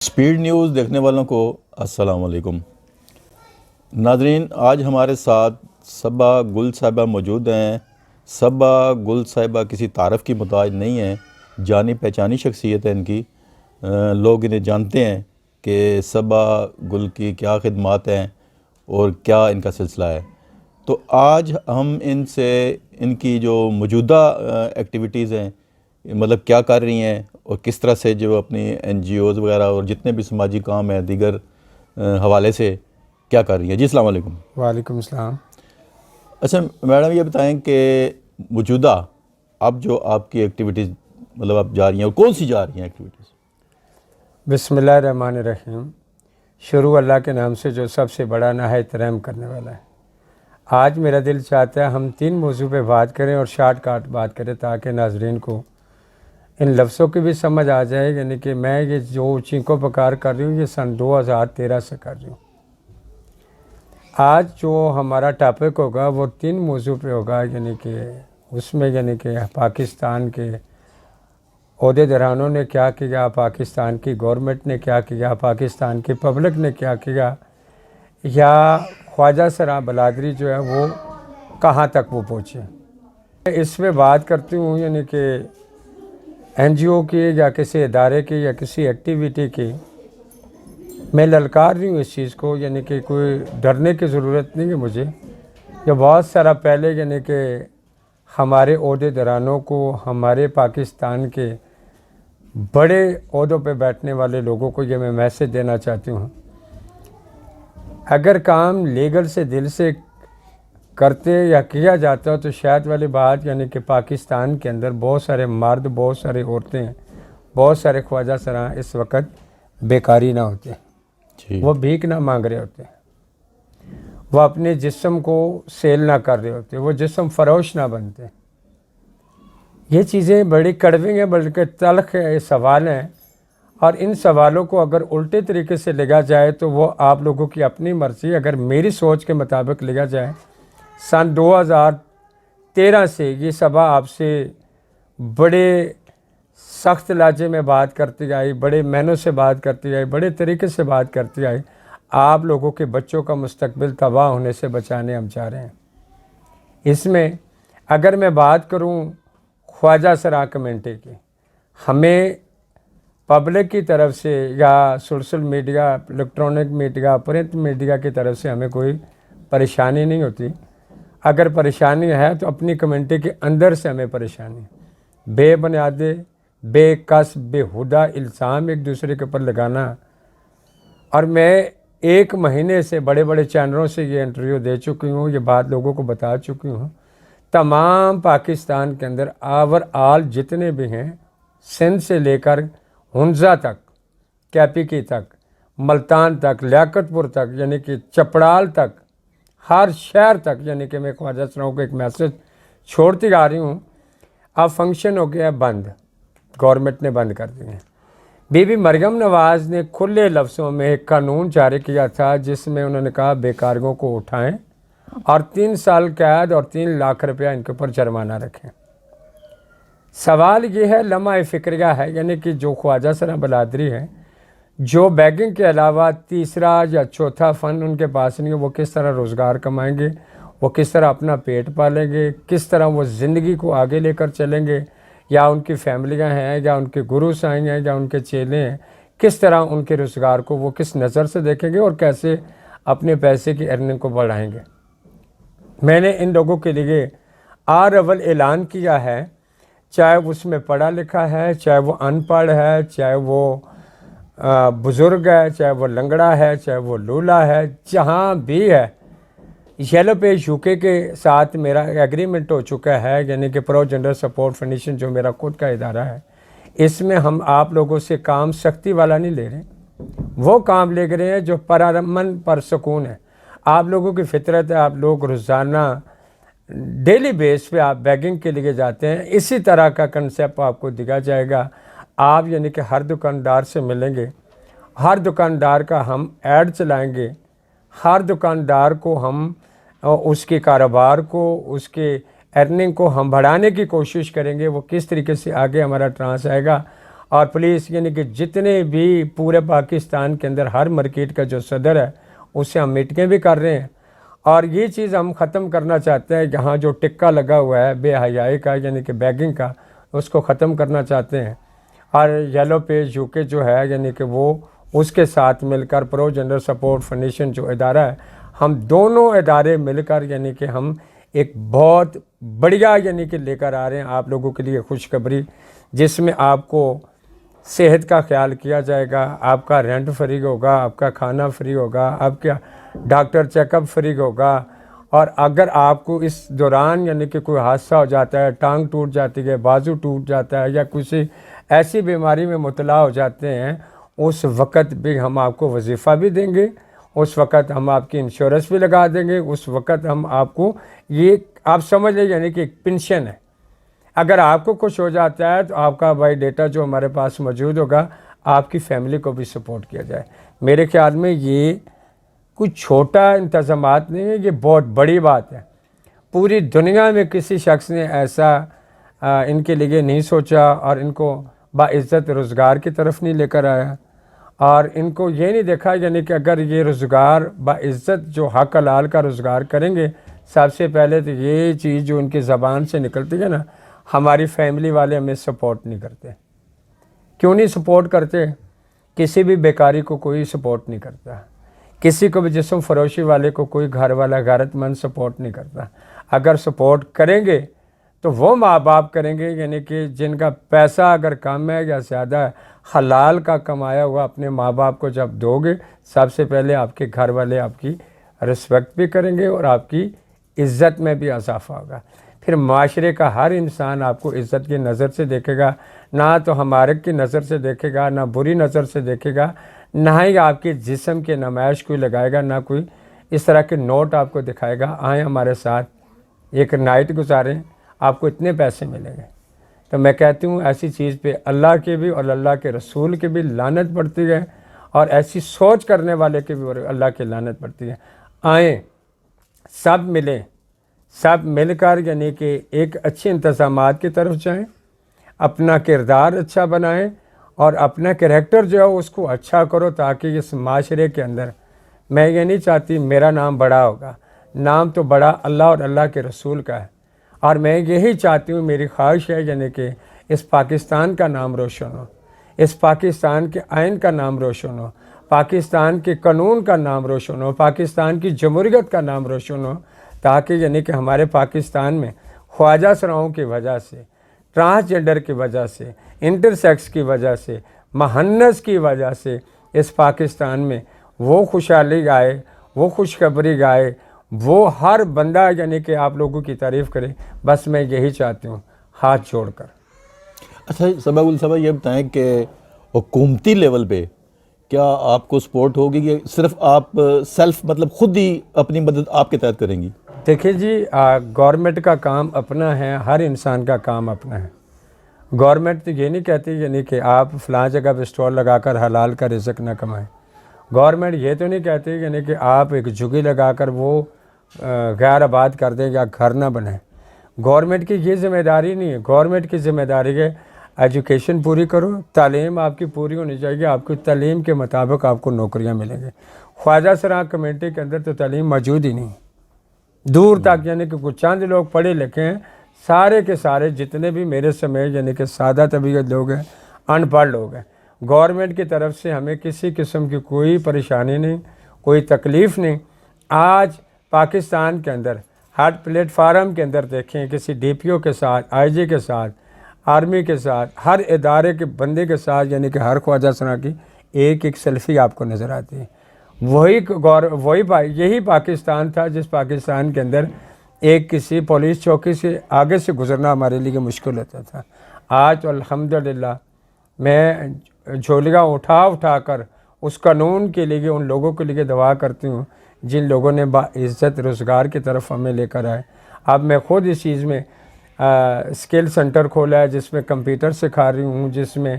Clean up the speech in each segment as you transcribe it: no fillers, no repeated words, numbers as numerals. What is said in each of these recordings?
Speed news دیکھنے والوں کو السلام علیکم ناظرین، آج ہمارے ساتھ صبا گل صاحبہ موجود ہیں۔ صبا گل صاحبہ کسی تعارف کی محتاج نہیں ہیں، جانی پہچانی شخصیت ہے ان کی۔ لوگ انہیں جانتے ہیں کہ صبا گل کی کیا خدمات ہیں اور کیا ان کا سلسلہ ہے۔ تو آج ہم ان سے ان کی جو موجودہ ایکٹیویٹیز ہیں، مطلب کیا کر رہی ہیں اور کس طرح سے جو اپنی این جی اوز وغیرہ اور جتنے بھی سماجی کام ہیں دیگر حوالے سے کیا کر رہی ہیں۔ جی السلام علیکم۔ وعلیکم السلام۔ اچھا میڈم، یہ بتائیں کہ موجودہ اب جو آپ کی ایکٹیویٹیز مطلب آپ جا رہی ہیں، اور کون سی جا رہی ہیں ایکٹیویٹیز؟ بسم اللہ الرحمن الرحیم۔ شروع اللہ کے نام سے جو سب سے بڑا نہایت رحم کرنے والا ہے۔ آج میرا دل چاہتا ہے ہم 3 موضوع پہ بات کریں اور شارٹ کٹ بات کریں تاکہ ناظرین کو ان لفظوں کی بھی سمجھ آ جائے، یعنی کہ میں یہ جو چینکو پکار کر رہی ہوں یہ سن 2013 سے کر رہی ہوں۔ آج جو ہمارا ٹاپک ہوگا وہ 3 موضوع پہ ہوگا، یعنی کہ اس میں پاکستان کے عہدیدارانوں نے کیا کیا، پاکستان کی گورنمنٹ نے کیا کیا، پاکستان کی پبلک نے کیا کیا، یا خواجہ سرا بلادری جو ہے وہ کہاں تک وہ پہنچے۔ اس میں بات کرتی ہوں یعنی کہ این جی او کی یا کسی ادارے کی یا کسی ایکٹیویٹی کی، میں للکار رہی ہوں اس چیز کو، یعنی کہ کوئی ڈرنے کی ضرورت نہیں ہے مجھے۔ یہ بہت سارا پہلے یعنی کہ ہمارے عہدیدارانوں کو، ہمارے پاکستان کے بڑے عہدوں پہ بیٹھنے والے لوگوں کو یہ میں میسج دینا چاہتی ہوں، اگر کام لیگل سے دل سے کرتے یا کیا جاتا تو شاید والی بات، یعنی کہ پاکستان کے اندر بہت سارے مرد، بہت سارے عورتیں، بہت سارے خواجہ سراں اس وقت بیکاری نہ ہوتے، وہ بھیک نہ مانگ رہے ہوتے، وہ اپنے جسم کو سیل نہ کر رہے ہوتے، وہ جسم فروش نہ بنتے۔ یہ چیزیں بڑی کڑوی ہیں بلکہ تلخ سوال ہیں، اور ان سوالوں کو اگر الٹے طریقے سے لگا جائے تو وہ آپ لوگوں کی اپنی مرضی۔ اگر میری سوچ کے مطابق لگا جائے، سن 2013 سے یہ صبا آپ سے بڑے سخت لہجے میں بات کرتی آئی، بڑے معنوں سے بات کرتی آئی، بڑے طریقے سے بات کرتی آئی۔ آپ لوگوں کے بچوں کا مستقبل تباہ ہونے سے بچانے ہم چاہ رہے ہیں۔ اس میں اگر میں بات کروں خواجہ سرا کمیونٹی کی، ہمیں پبلک کی طرف سے یا social media, electronic media, print media کی طرف سے ہمیں کوئی پریشانی نہیں ہوتی۔ اگر پریشانی ہے تو اپنی کمیونٹی کے اندر سے ہمیں پریشانی، بے بنیادے، بے کس، بے ہدہ الزام ایک دوسرے کے اوپر لگانا۔ اور میں 1 مہینے سے بڑے بڑے چینلوں سے یہ انٹرویو دے چکی ہوں، یہ بات لوگوں کو بتا چکی ہوں۔ تمام پاکستان کے اندر آل جتنے بھی ہیں، سندھ سے لے کر ہنزا تک، کیپی کی تک، ملتان تک، لیاقت پور تک، یعنی کہ چپڑال تک، ہر شہر تک، یعنی کہ میں خواجہ سراؤں کو ایک میسج چھوڑتی آ رہی ہوں۔ اب فنکشن ہو گیا بند، گورنمنٹ نے بند کر دیے۔ بی بی مریم نواز نے کھلے لفظوں میں ایک قانون جاری کیا تھا جس میں انہوں نے کہا بیکاریوں کو اٹھائیں اور 3 سال قید اور 3 لاکھ روپیہ ان کے اوپر جرمانہ رکھیں۔ سوال یہ ہے، لمحہ فکریہ ہے، یعنی کہ جو خواجہ سرا بلادری ہے، جو بیگنگ کے علاوہ تیسرا یا چوتھا فن ان کے پاس نہیں ہے، وہ کس طرح روزگار کمائیں گے، وہ کس طرح اپنا پیٹ پالیں گے، کس طرح وہ زندگی کو آگے لے کر چلیں گے، یا ان کی فیملیاں ہیں، یا ان کے گرو سائیں ہیں، یا ان کے چیلے ہیں، کس طرح ان کے روزگار کو وہ کس نظر سے دیکھیں گے اور کیسے اپنے پیسے کی ارننگ کو بڑھائیں گے۔ میں نے ان لوگوں کے لیے اول اعلان کیا ہے، چاہے اس میں پڑھا لکھا ہے، چاہے وہ ان پڑھ ہے، چاہے وہ بزرگ ہے، چاہے وہ لنگڑا ہے، چاہے وہ لولا ہے، جہاں بھی ہے۔ یلو پیج یو کے ساتھ میرا ایگریمنٹ ہو چکا ہے، یعنی کہ پرو جنڈر سپورٹ فاؤنڈیشن جو میرا خود کا ادارہ ہے، اس میں ہم آپ لوگوں سے کام سختی والا نہیں لے رہے، وہ کام لے رہے ہیں جو پرامن پر سکون ہے۔ آپ لوگوں کی فطرت ہے، آپ لوگ روزانہ ڈیلی بیس پہ آپ بیگنگ کے لیے جاتے ہیں، اسی طرح کا کنسیپٹ آپ کو دکھا جائے گا۔ آپ یعنی کہ ہر دکاندار سے ملیں گے، ہر دکاندار کا ہم ایڈ چلائیں گے، ہر دکاندار کو ہم اس کے کاروبار کو، اس کے ارننگ کو ہم بڑھانے کی کوشش کریں گے، وہ کس طریقے سے آگے ہمارا ٹرانس آئے گا۔ اور پولیس یعنی کہ جتنے بھی پورے پاکستان کے اندر ہر مارکیٹ کا جو صدر ہے اس سے ہم میٹنگیں بھی کر رہے ہیں، اور یہ چیز ہم ختم کرنا چاہتے ہیں۔ یہاں جو ٹکا لگا ہوا ہے بے حیائی کا یعنی کہ بیگنگ کا، اس کو ختم کرنا چاہتے ہیں۔ اور یلو پیج یو کے جو ہے یعنی کہ وہ اس کے ساتھ مل کر پرو جینڈر سپورٹ فاؤنڈیشن جو ادارہ ہے، ہم دونوں ادارے مل کر یعنی کہ ہم ایک بہت بڑھیا یعنی کہ لے کر آ رہے ہیں آپ لوگوں کے لیے خوشخبری، جس میں آپ کو صحت کا خیال کیا جائے گا، آپ کا رینٹ فری ہوگا، آپ کا کھانا فری ہوگا، آپ کا ڈاکٹر چیک اپ فری ہوگا، اور اگر آپ کو اس دوران یعنی کہ کوئی حادثہ ہو جاتا ہے، ٹانگ ٹوٹ جاتی ہے، بازو ٹوٹ جاتا ہے، یا کسی ایسی بیماری میں مبتلا ہو جاتے ہیں، اس وقت بھی ہم آپ کو وظیفہ بھی دیں گے، اس وقت ہم آپ کی انشورنس بھی لگا دیں گے، اس وقت ہم آپ کو یہ آپ سمجھ لیں یعنی کہ ایک پنشن ہے۔ اگر آپ کو کچھ ہو جاتا ہے تو آپ کا بائی ڈیٹا جو ہمارے پاس موجود ہوگا، آپ کی فیملی کو بھی سپورٹ کیا جائے۔ میرے خیال میں یہ کوئی چھوٹا انتظامات نہیں ہے، یہ بہت بڑی بات ہے۔ پوری دنیا میں کسی شخص نے ایسا ان کے لیے نہیں سوچا، اور ان کو باعزت روزگار کی طرف نہیں لے کر آیا، اور ان کو یہ نہیں دیکھا یعنی کہ اگر یہ روزگار باعزت جو حق حلال کا روزگار کریں گے، سب سے پہلے تو یہ چیز جو ان کی زبان سے نکلتی ہے نا، ہماری فیملی والے ہمیں سپورٹ نہیں کرتے۔ کیوں نہیں سپورٹ کرتے؟ کسی بھی بیکاری کو کوئی سپورٹ نہیں کرتا، کسی کو بھی جسم فروشی والے کو کوئی گھر والا غیرت مند سپورٹ نہیں کرتا۔ اگر سپورٹ کریں گے تو وہ ماں باپ کریں گے یعنی کہ جن کا پیسہ اگر کم ہے یا زیادہ ہے، حلال کا کمایا ہوا اپنے ماں باپ کو جب دو گے، سب سے پہلے آپ کے گھر والے آپ کی رسپیکٹ بھی کریں گے، اور آپ کی عزت میں بھی اضافہ ہوگا۔ پھر معاشرے کا ہر انسان آپ کو عزت کی نظر سے دیکھے گا، نہ تو ہمارے کی نظر سے دیکھے گا، نہ بری نظر سے دیکھے گا، نہ ہی آپ کے جسم کی نمائش کوئی لگائے گا، نہ کوئی اس طرح کے نوٹ آپ کو دکھائے گا، آئیں ہمارے ساتھ ایک نائٹ گزاریں، آپ کو اتنے پیسے ملیں گے۔ تو میں کہتی ہوں ایسی چیز پہ اللہ کے بھی اور اللہ کے رسول کے بھی لعنت پڑتی ہے، اور ایسی سوچ کرنے والے کے بھی اللہ کی لعنت پڑتی ہے۔ آئیں سب ملیں، سب مل کر یعنی کہ ایک اچھے انتظامات کی طرف جائیں، اپنا کردار اچھا بنائیں، اور اپنا کریکٹر جو ہے اس کو اچھا کرو، تاکہ اس معاشرے کے اندر میں یہ نہیں چاہتی میرا نام بڑا ہوگا، نام تو بڑا اللہ اور اللہ کے رسول کا ہے، اور میں یہی چاہتی ہوں، میری خواہش ہے یعنی کہ اس پاکستان کا نام روشن ہو، اس پاکستان کے آئین کا نام روشن ہو، پاکستان کے قانون کا نام روشن ہو، پاکستان کی جمہوریت کا نام روشن ہو، تاکہ یعنی کہ ہمارے پاکستان میں خواجہ سراؤں کی وجہ سے، ٹرانسجنڈر کی وجہ سے، انٹرسیکس کی وجہ سے، مہنس کی وجہ سے اس پاکستان میں وہ خوشحالی آئے، وہ خوشخبری آئے، وہ ہر بندہ یعنی کہ آپ لوگوں کی تعریف کرے۔ بس میں یہی چاہتی ہوں، ہاتھ جوڑ کر۔ اچھا صبا گل صاحب، یہ بتائیں کہ حکومتی لیول پہ کیا آپ کو سپورٹ ہوگی، کہ صرف آپ سیلف مطلب خود ہی اپنی مدد آپ کے تحت کریں گی؟ دیکھیں جی، گورنمنٹ کا کام اپنا ہے، ہر انسان کا کام اپنا ہے۔ گورنمنٹ تو یہ نہیں کہتی یعنی کہ آپ فلاں جگہ پہ اسٹور لگا کر حلال کا رزق نہ کمائیں۔ گورنمنٹ یہ تو نہیں کہتی یعنی کہ آپ ایک جھگی لگا کر وہ غیر آباد کر دیں یا گھر نہ بنائیں۔ گورنمنٹ کی یہ ذمہ داری نہیں ہے، گورنمنٹ کی ذمہ داری ہے ایجوکیشن پوری کرو، تعلیم آپ کی پوری ہونی چاہیے، آپ کی تعلیم کے مطابق آپ کو نوکریاں ملیں گے۔ خواجہ سراں کمیونٹی کے اندر تو تعلیم موجود ہی نہیں، دور تک یعنی کہ کچھ چند لوگ پڑھے لکھے ہیں، سارے کے سارے جتنے بھی میرے سمیت یعنی کہ سادہ طبیعت لوگ ہیں، ان پڑھ لوگ ہیں۔ گورنمنٹ کی طرف سے ہمیں کسی قسم کی کوئی پریشانی نہیں، کوئی تکلیف نہیں۔ آج پاکستان کے اندر ہر پلیٹ فارم کے اندر دیکھیں، کسی ڈی پی او کے ساتھ، آئی جی کے ساتھ، آرمی کے ساتھ، ہر ادارے کے بندے کے ساتھ یعنی کہ ہر خواجہ سراں کی ایک ایک سیلفی آپ کو نظر آتی ہے۔ یہی پاکستان تھا جس پاکستان کے اندر ایک کسی پولیس چوکی سے آگے سے گزرنا ہمارے لیے مشکل ہوتا تھا۔ آج الحمدللہ میں جھولیاں اٹھا کر اس قانون کے لیے ان لوگوں کے لیے دعا کرتی ہوں جن لوگوں نے باعزت روزگار کی طرف ہمیں لے کر آئے۔ اب میں خود اس چیز میں اسکل سینٹر کھولا ہے، جس میں کمپیوٹر سکھا رہی ہوں، جس میں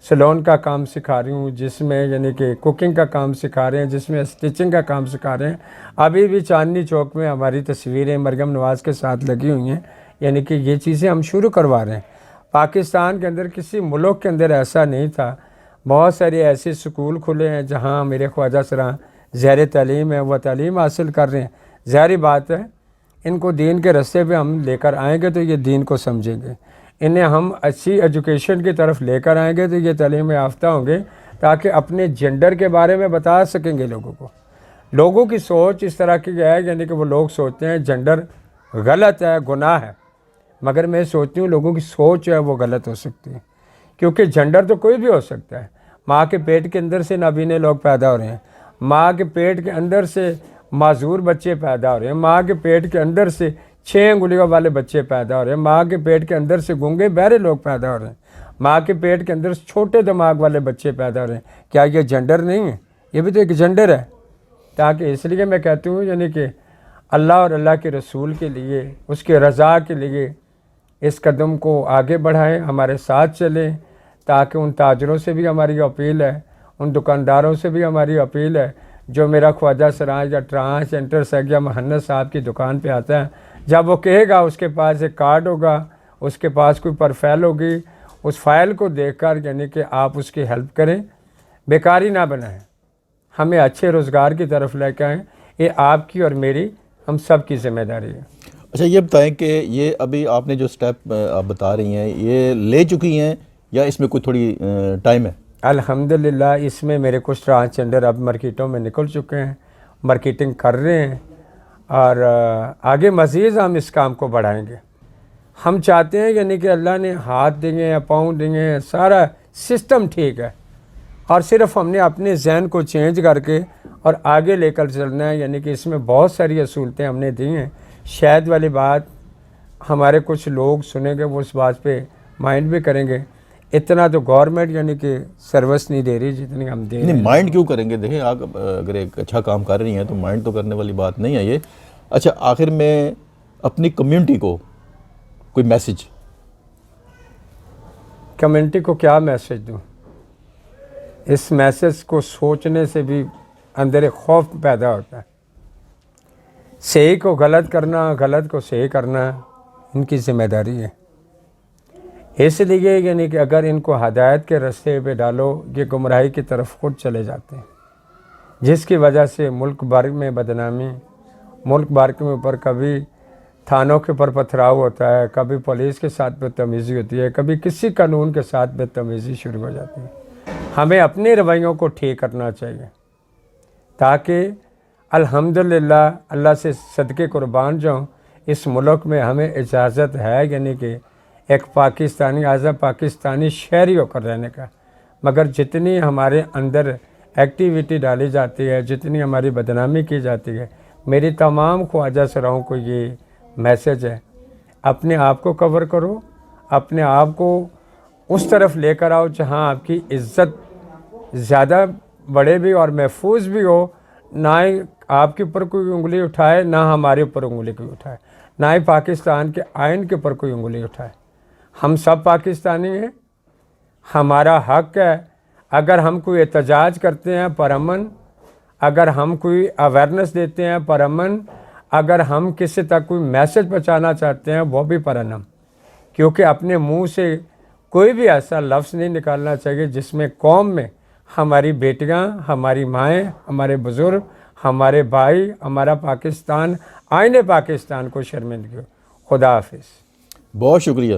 سلون کا کام سکھا رہی ہوں، جس میں یعنی کہ کوکنگ کا کام سکھا رہے ہیں، جس میں اسٹیچنگ کا کام سکھا رہے ہیں۔ ابھی بھی چاندنی چوک میں ہماری تصویریں مریم نواز کے ساتھ لگی ہوئی ہیں، یعنی کہ یہ چیزیں ہم شروع کروا رہے ہیں۔ پاکستان کے اندر کسی ملک کے اندر ایسا نہیں تھا. بہت سارے ایسے سکول کھلے ہیں جہاں میرے خواجہ سرا زیر تعلیم ہے، وہ تعلیم حاصل کر رہے ہیں. ظاہری بات ہے ان کو دین کے راستے پہ ہم لے کر آئیں گے تو یہ دین کو سمجھیں گے. انہیں ہم اچھی ایجوکیشن کی طرف لے کر آئیں گے تو یہ تعلیم یافتہ ہوں گے، تاکہ اپنے جنڈر کے بارے میں بتا سکیں گے لوگوں کو. لوگوں کی سوچ اس طرح کی ہے، یعنی کہ وہ لوگ سوچتے ہیں جنڈر غلط ہے، گناہ ہے. مگر میں سوچتی ہوں لوگوں کی سوچ ہے وہ غلط ہو سکتی ہے، کیونکہ جنڈر تو کوئی بھی ہو سکتا ہے. ماں کے پیٹ کے اندر سے نابینے لوگ پیدا ہو رہے ہیں، ماں کے پیٹ کے اندر سے معذور بچے پیدا ہو رہے ہیں، ماں کے پیٹ کے اندر سے 6 انگلیوں والے بچے پیدا ہو رہے ہیں، ماں کے پیٹ کے اندر سے گونگے بہرے لوگ پیدا ہو رہے ہیں، ماں کے پیٹ کے اندر سے چھوٹے دماغ والے بچے پیدا ہو رہے ہیں. کیا یہ جنڈر نہیں ہے؟ یہ بھی تو ایک جنڈر ہے. تاکہ اس لیے میں کہتی ہوں یعنی کہ اللہ اور اللہ کے رسول کے لیے، اس کے رضا کے لیے اس قدم کو آگے بڑھائیں، ہمارے ساتھ چلیں. تاکہ ان تاجروں سے بھی ہماری اپیل ہے، ان دکانداروں سے بھی ہماری اپیل ہے جو میرا خواجہ سراج یا ٹرانس انٹر سیگ یا مہنت صاحب کی دکان پہ آتا ہے، جب وہ کہے گا اس کے پاس ایک کارڈ ہوگا، اس کے پاس کوئی پروفائل ہوگی، اس فائل کو دیکھ کر یعنی کہ آپ اس کی ہیلپ کریں، بیکاری نہ بنائیں، ہمیں اچھے روزگار کی طرف لے کے آئیں. یہ آپ کی اور میری، ہم سب کی ذمہ داری ہے. اچھا یہ بتائیں کہ یہ ابھی آپ نے جو سٹیپ آپ بتا رہی ہیں یہ لے چکی ہیں یا اس میں کوئی تھوڑی ٹائم ہے؟ الحمدللہ اس میں میرے کچھ ٹرانسجنڈر اب مارکیٹوں میں نکل چکے ہیں، مارکیٹنگ کر رہے ہیں، اور آگے مزید ہم اس کام کو بڑھائیں گے. ہم چاہتے ہیں یعنی کہ اللہ نے ہاتھ دیے ہیں، پاؤں دیے ہیں، سارا سسٹم ٹھیک ہے، اور صرف ہم نے اپنے ذہن کو چینج کر کے اور آگے لے کر چلنا ہے. یعنی کہ اس میں بہت ساری اصولتیں ہم نے دی ہیں. شاید والی بات ہمارے کچھ لوگ سنیں گے، وہ اس بات پہ مائنڈ بھی کریں گے. اتنا تو گورنمنٹ یعنی کہ سروس نہیں دے رہی جتنی ہم دے رہے ہیں. نہیں مائنڈ کیوں کریں گے؟ دیکھیں آپ اگر ایک اچھا کام کر رہی ہیں تو مائنڈ تو کرنے والی بات نہیں ہے یہ. اچھا آخر میں اپنی کمیونٹی کو کوئی میسج؟ کمیونٹی کو کیا میسج دوں؟ اس میسج کو سوچنے سے بھی اندر ایک خوف پیدا ہوتا ہے. صحیح کو غلط کرنا، غلط کو صحیح کرنا ان کی ذمہ داری ہے. اس لیے یعنی کہ اگر ان کو ہدایت کے راستے پہ ڈالو، یہ گمراہی کی طرف خود چلے جاتے ہیں، جس کی وجہ سے ملک بھر میں بدنامی، ملک بھر کے اوپر کبھی تھانوں کے اوپر پتھراؤ ہوتا ہے، کبھی پولیس کے ساتھ بدتمیزی ہوتی ہے، کبھی کسی قانون کے ساتھ بدتمیزی شروع ہو جاتی ہے. ہمیں اپنے رویوں کو ٹھیک کرنا چاہیے تاکہ الحمدللہ اللہ سے صدقے قربان جاؤں. اس ملک میں ہمیں اجازت ہے یعنی کہ ایک پاکستانی ایز اے پاکستانی شہری ہو کر رہنے کا. مگر جتنی ہمارے اندر ایکٹیویٹی ڈالی جاتی ہے، جتنی ہماری بدنامی کی جاتی ہے، میری تمام خواجہ سراؤں کو یہ میسج ہے، اپنے آپ کو کور کرو، اپنے آپ کو اس طرف لے کر آؤ جہاں آپ کی عزت زیادہ بڑھے بھی اور محفوظ بھی ہو. نہ ہی آپ کے اوپر کوئی انگلی اٹھائے، نہ ہمارے اوپر انگلی کوئی اٹھائے، نہ ہی پاکستان کے آئین کے اوپر کوئی انگلی اٹھائے. ہم سب پاکستانی ہیں، ہمارا حق ہے. اگر ہم کوئی احتجاج کرتے ہیں پرامن، اگر ہم کوئی اویئرنیس دیتے ہیں پرامن، اگر ہم کسی تک کوئی میسج پہنچانا چاہتے ہیں وہ بھی پرامن. کیونکہ اپنے منہ سے کوئی بھی ایسا لفظ نہیں نکالنا چاہیے جس میں قوم میں ہماری بیٹیاں، ہماری مائیں، ہمارے بزرگ، ہمارے بھائی، ہمارا پاکستان، آئین پاکستان کو شرمندگی ہو. خدا حافظ. بہت شکریہ.